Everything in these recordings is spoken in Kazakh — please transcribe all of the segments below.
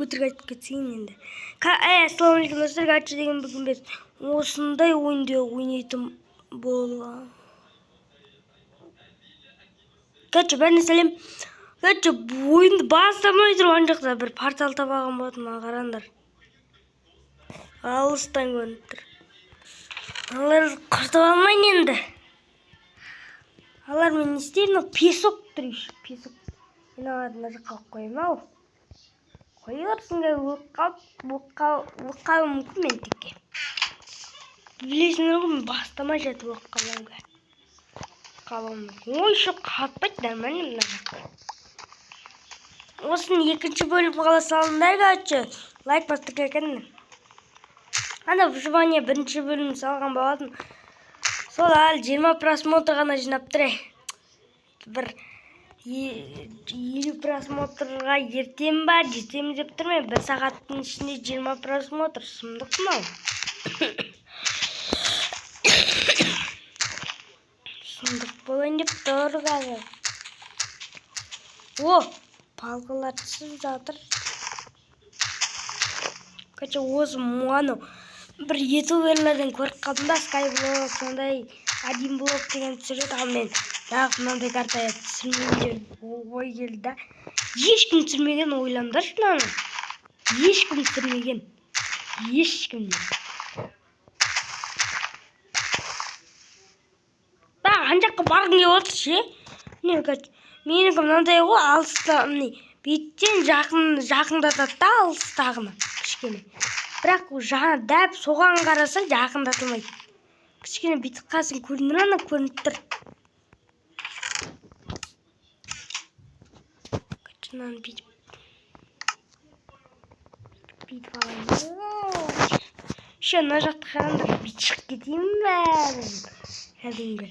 өдрөг гэсэн юм. Ассаламалейкум достар, гачи деген бүгін біз осындай ойында ойнайтын болған. Гачи бәріне сәлем. Гачи ойынды бастамай тұрған жақта бір портал табаған болатын, қараңдар. Алыстан көрініп тұр. Алар құртып алмайын енді. Алар мен не істеймін? Песок тұр еще, песок. Мен аларына жаққа қойым ау. Қойыларсыңға өққалы мүмкін мен текке. Білесіңдер ғой, мен бастамай жатып өққалауға. Ой, шо қатпайды, нормально мына жаққа. Осының екінші бөлім қала салындар қачы. Лайк бастық екен. Ана выживание бірінші бөлім салған болатын. Сол әлі 20 просмотр ғана жинап тұр. Бір 50 просмотрға ертем ба, жетем деп тұрмын. Бір сағаттың ішінде 20 просмотр. Сұмдық мынау. Сұмдық болайын деп тұр қазір. О, балғылар түсіп жатыр. Қача осы мұғаны бір ютуберлерден көріп қалдым да, скайблог сондай один блог деген түсіреді, ал мен дағы мынандай картая түсірмеген ой келді да. Ешкім түсірмеген ойландаршы мынаны. Ешкім түсірмеген. Ешкім. Ана жаққа барғың келіп отыр ше. Менікі мынандай ғой, алыста беттен жақындатады да, алыстағыны кішкене. Бірақ жаңа дәп соған қараса жақындатылмайды. Кішкене бүйтіп қалсаң көрінер, ана көрініп тұр. Мынаны бүйтіп алайын. Ше, мына жақты қараңдар, бүйтіп шығып кетейін бәрін. Кәдімгі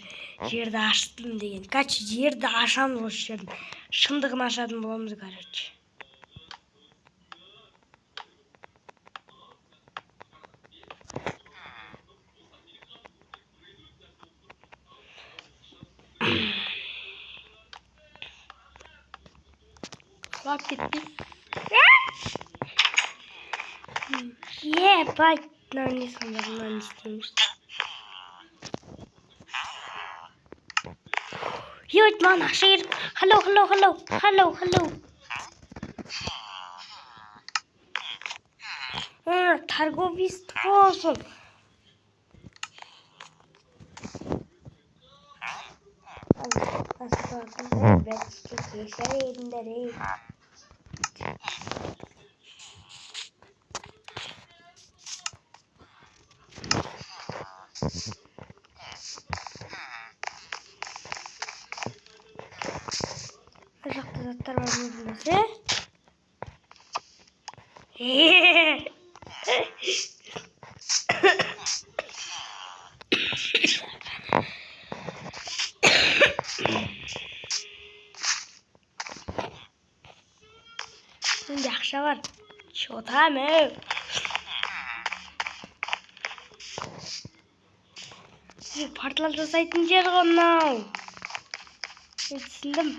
жерді аштым деген. Кәчі жерді ашамыз осы жердің. Шындығын ашатын боламыз, короче. Құлап кетпей. Ебать, мынау не сонда, мынау не істейміз. Ебать, маған ақша керек. Халлоу. Торговиство сол. Бәтіске кесер едіңдер, ей. Жақты заттар бар мүділмесе. Менде ақша бар. Шотам өу. Портал жасайтын жер ғой мынау. Мен түсіндім.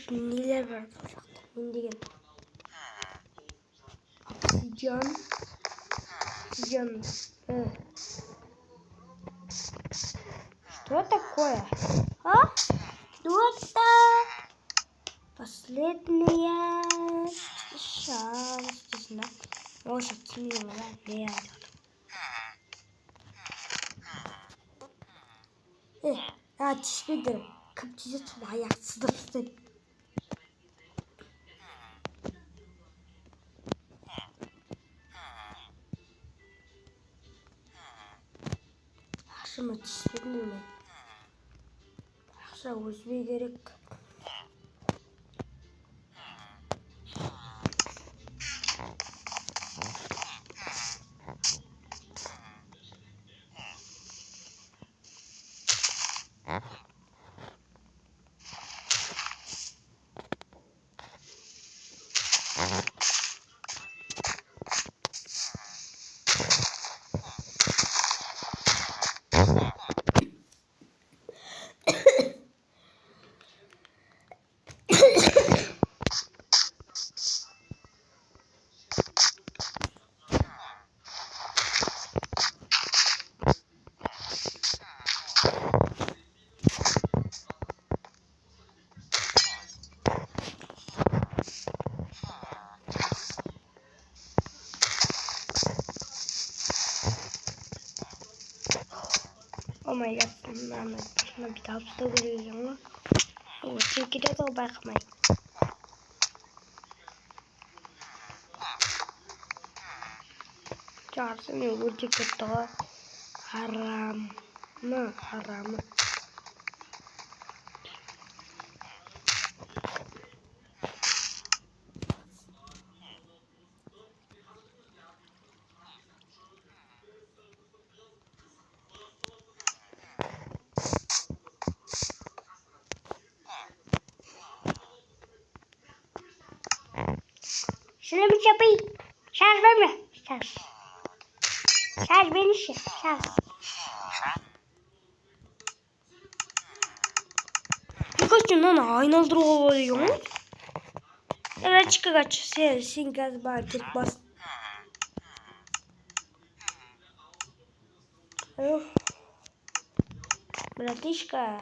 Нелер бар бұл жақта? Мен деген обсидиан. Что такое? А? Что-то последняя шанс. Может, смело, да? Теспейдер. Кім тезет сол аяқ сыдырып ұстайды. Ақшама теспейдім мен. Ақша өзбей керек. Bayatına bir hapiste görüyorum. O çekide de bakmayın. Çağırsın ya bu çekide haram mı? Şunu bir yapayım. Şarj verme. Şarj benim işim. Şarj. Birkaç gün lan aynalı oluyor. Evet çıkaç. Sen gaz bağırtıp bas. Братишка.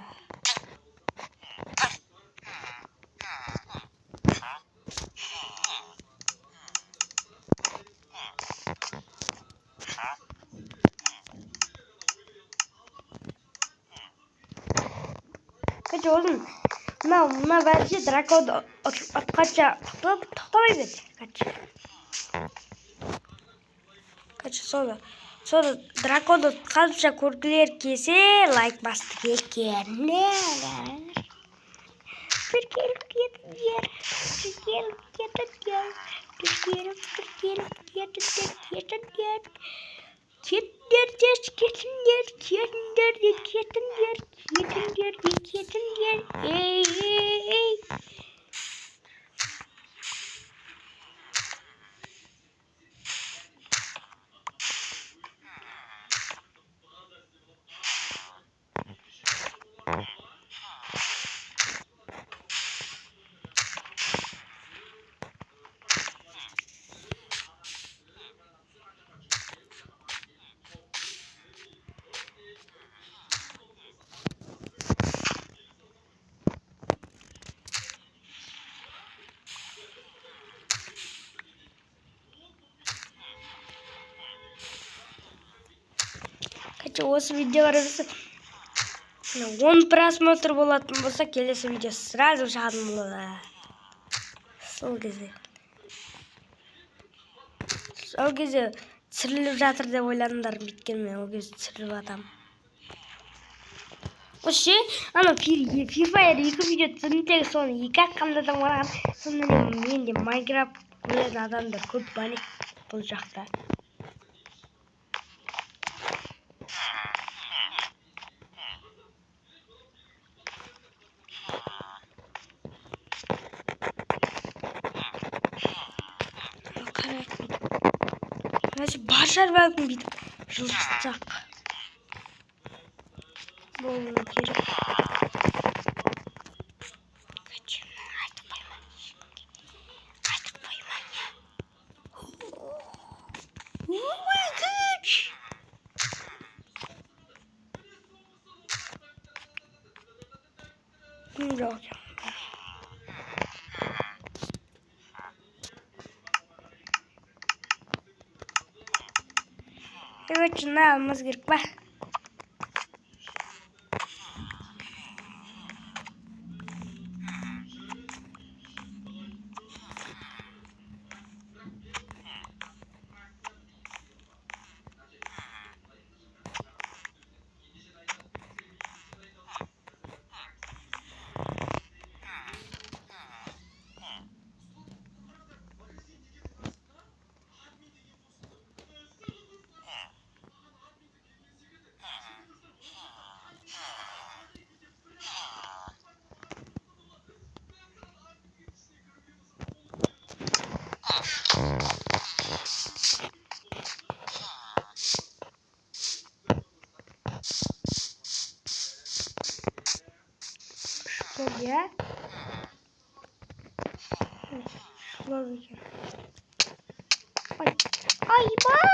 Kaç oğlum? Buna bence Draco kaça toplamayın. Kaç sonra Draco'da kaçça kurgular kese like bastı geçken. Ne? Осы видеолар 10 просмотр болатын болса, келесі видео сразу шығатын болады. Сол кезде түсіріліп жатыр деп ойладыңдар, өйткені мен ол кезде түсіріліп жатамын. Осы ана Free Fire 2 видео түсірдім, соны 2 атқанда да барған. Сонымен менде Minecraft көретін адамдар көп бәлек бұл жақта. Başar belki bir жылжытсақ болу керек. Айтып қоймайын. Жоқ. Evet, şunu almamız gerek var. Şuraya. Şuraya. Ay bay.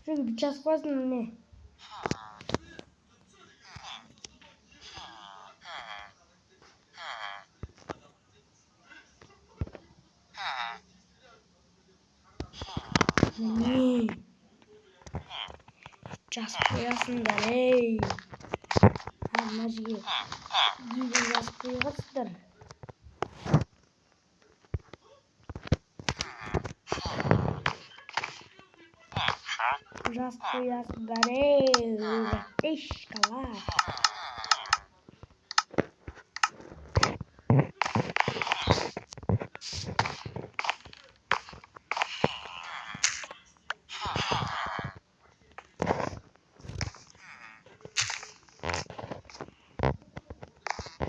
Çünkü biraz fazla ne? Ne? Just koyasın da hey. Anlaşıldı. Gidin just koyasın. Just koyasın da hey. Eşkalar.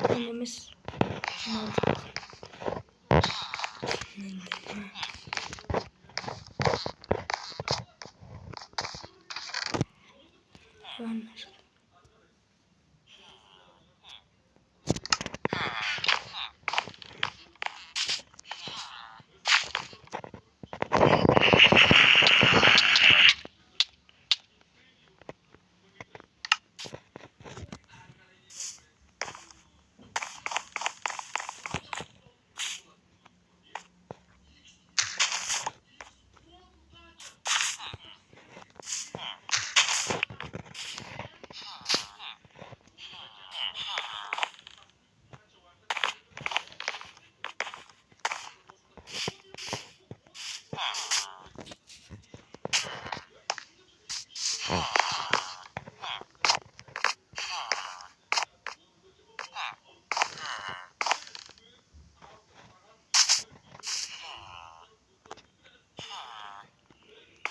Elimiz aldık. Anlaşıldı.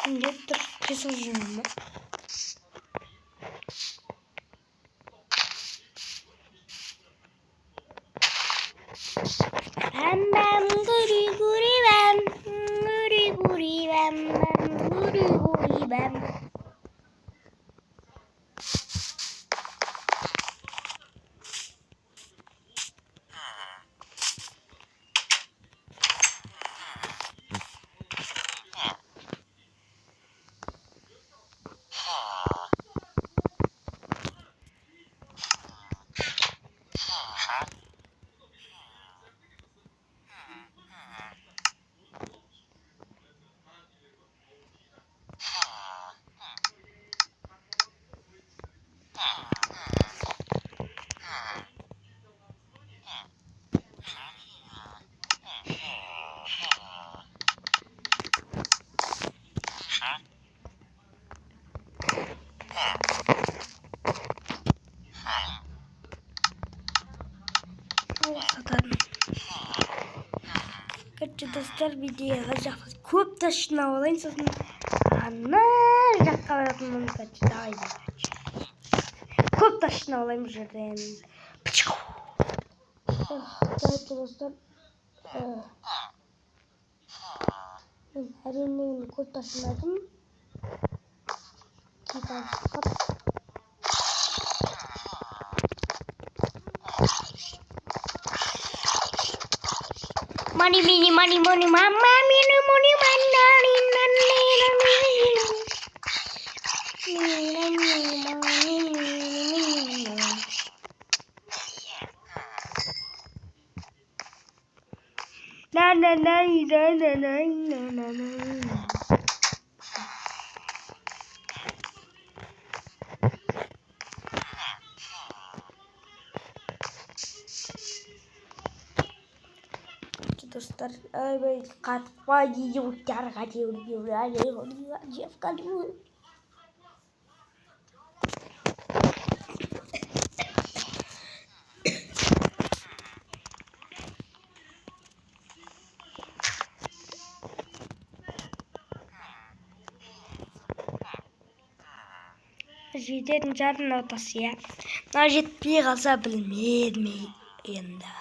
Getir keseceğim. Bam guri guri bam guri guri bam guri guri bam. Dostlar videoya yazacağız. Köp taşına olayın sözünü. Ana jakka yapmam kaç daha iyi. Köp taşına olayım şuradan. Evet dostlar. Her yerini köp taşınadım. Money, mini, money, money, mama, mini, money, money, na na na na na na na na. Dostlar öyle katma yiyecekler kaçıyorlar Jeff kalıyor. Jidden jarın otası ya. Najit bir gaza bilmeyi yanında.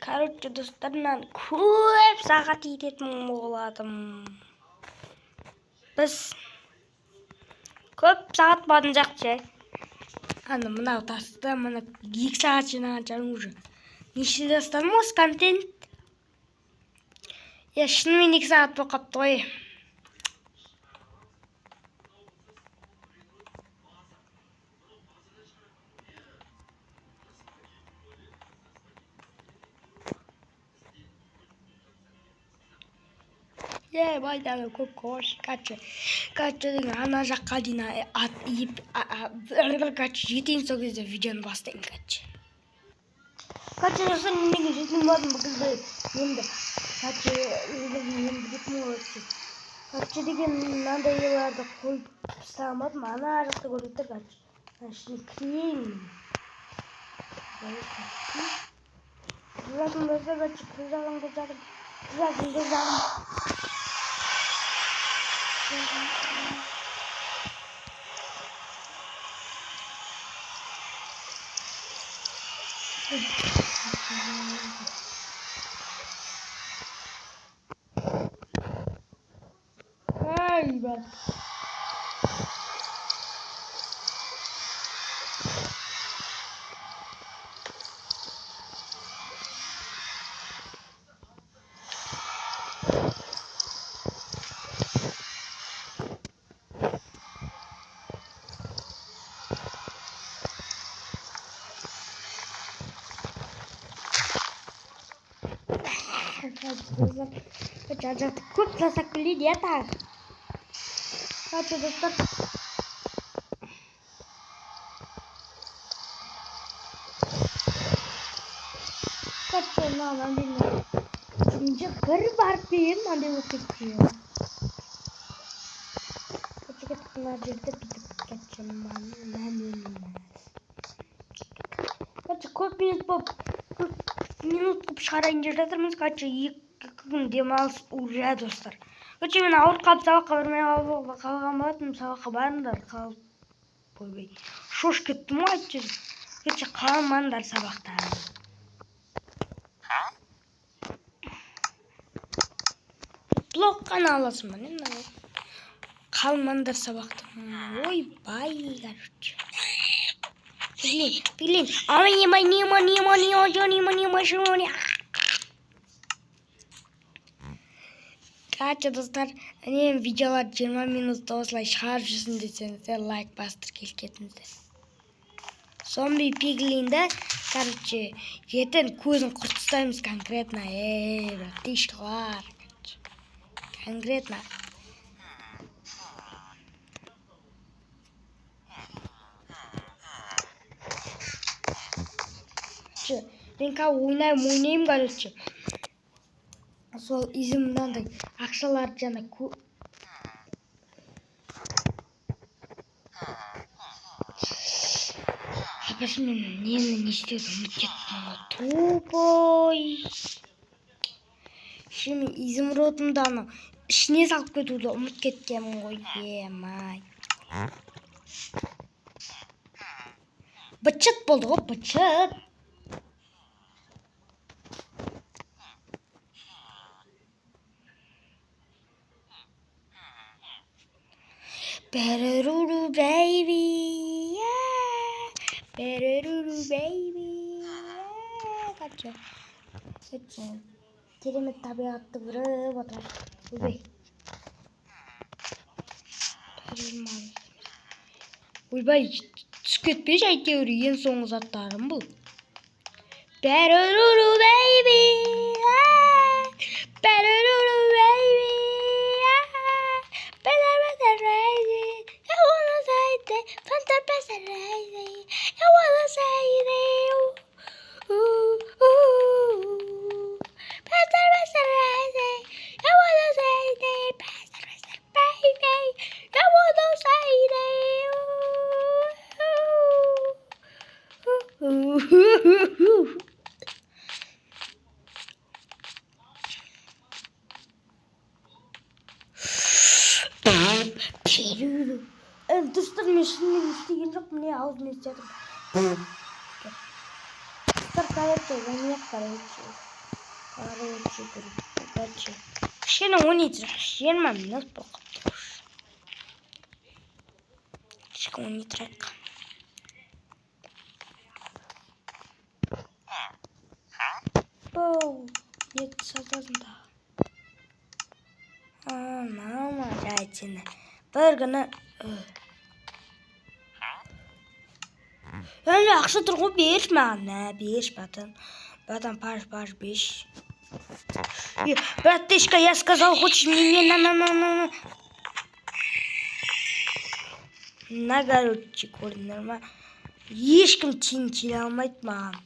Короче, достарынан көп сағат ететін боладым. Біз Көп сағат болған жақсы. Ана мынау таста мына 2 сағат жинаған жарым уже. Неше достарым осы контент. Шынымен 2 сағат болып қапты ғой. Байдалы көп кош, качы деген ана жаққа дейін жетейін сол кезде видеоны бастайын качы. Качы жасын неге жетейін болдым бұкілді енді. Качы Качы деген мынандай еларды қойып ұстамадым, ана жақты көрді качы. Ішіне кірейін. Күзағым болса качы, күзағым. Bak. Kaçacak çok yasaklı diye tak. Kaçacak. Kaçacağım lan bilmiyorum. Şimdi garip harfiyim hadi bakayım. Kaçacak nerede kaçacağım ben. Kaçacak çok minut қып шығарайын деп жатырмыз. Қанша 2 күн демалыс уже достар. Қанша мен ауырып қалып сабаққа бармай қалған болатынмын. Сабаққа барыңдар, қалып қойбай. Шош кеттім ғой әйтеуір. Қанша қалмаңдар сабақта. Блок қана аласың ба? Қалмаңдар сабақта. Ойбай, короче. Блин, Kaçı dostlar, videolar 20 minutта осылай шығарып жүрсін десеңіздер, лайк бастыр келкетіңіздер. Зомби пиглинді, короче, ертең көзін құртыстаймыз конкретно, братишкалар, конкретно. Мен ойнаймын, короче. Сол изімнандай ақшалар жана Апашы мен нені не істеуді ұмытып кеттім ғой. Тупой. Мен изімротымды ана ішіне салып кетуді ұмытып кеткенмін ғой. Емай. Бычыт болды ғой, бычыт. Berururu baby, yeah. Berururu baby, yeah. Kaçıyor. Kerem'in tabiatı vurup otur. Uy. Uybay, tüketmeyiz әйтеуір ең соңғы заттарым бұл. Berururu baby, yeah. Berururu baby. Dostlar meşinle istediğin yok mu ne ağzını istedim. Dostlar karayatıyor, ben yak karayatıyor. Karayatıyor. Şimdi onu itiraf. Yermem nasıl bakıp. Unitrack. Oh, jetzt hat er da. Ah, Mama, Reizene. Burger. Yani akşam durgun bir mi anne? Bir batın. Батан паш биш. Братишка, я сказал, хочешь мне на. На горючий корень нормально. Ешкам чинчили алмайды маған.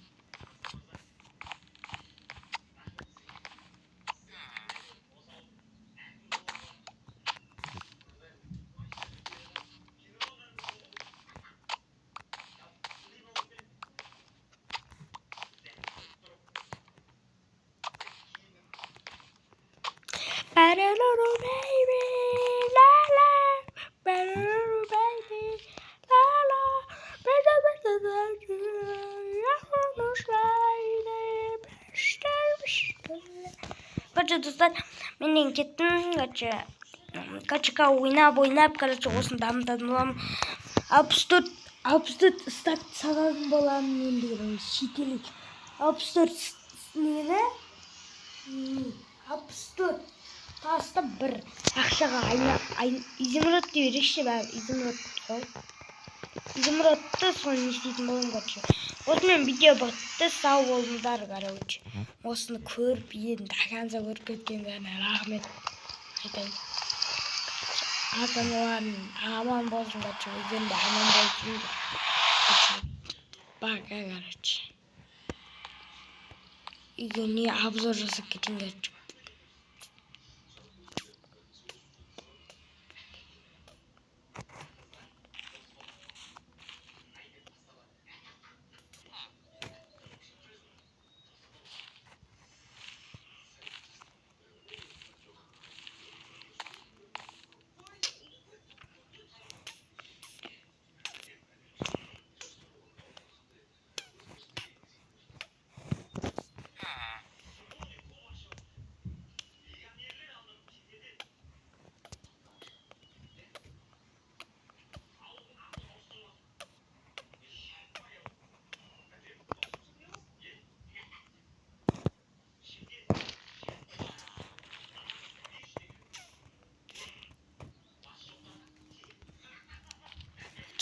Baby, la la, baby, la la, Короче, достать менен кеттім, короче, ойнап, короче, осын дамытадым. 64 стат сағатын боламын мен деген шетелік. 64 нені? 64 тасты бір ақшаға изумруд деп ерекше бәрі изумруд қой. Изумрудты соны не істейтін болым, короче. Осымен видео бітті, сау болыңдар, короче. Осыны көріп едім, тақанса көріп кеткендеріне рахмет айтайын. Ата-аналарың аман болсын, короче, өздерің де аман болсын. Пока, короче. Үйге не обзор жасап кетейін, короче.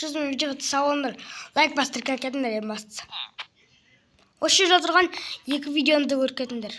Честно, видеоны салондар, лайк бастырып кетіңдер, ең бастысы. Осы жерде отырған екі видеоны да көріп кетіңдер.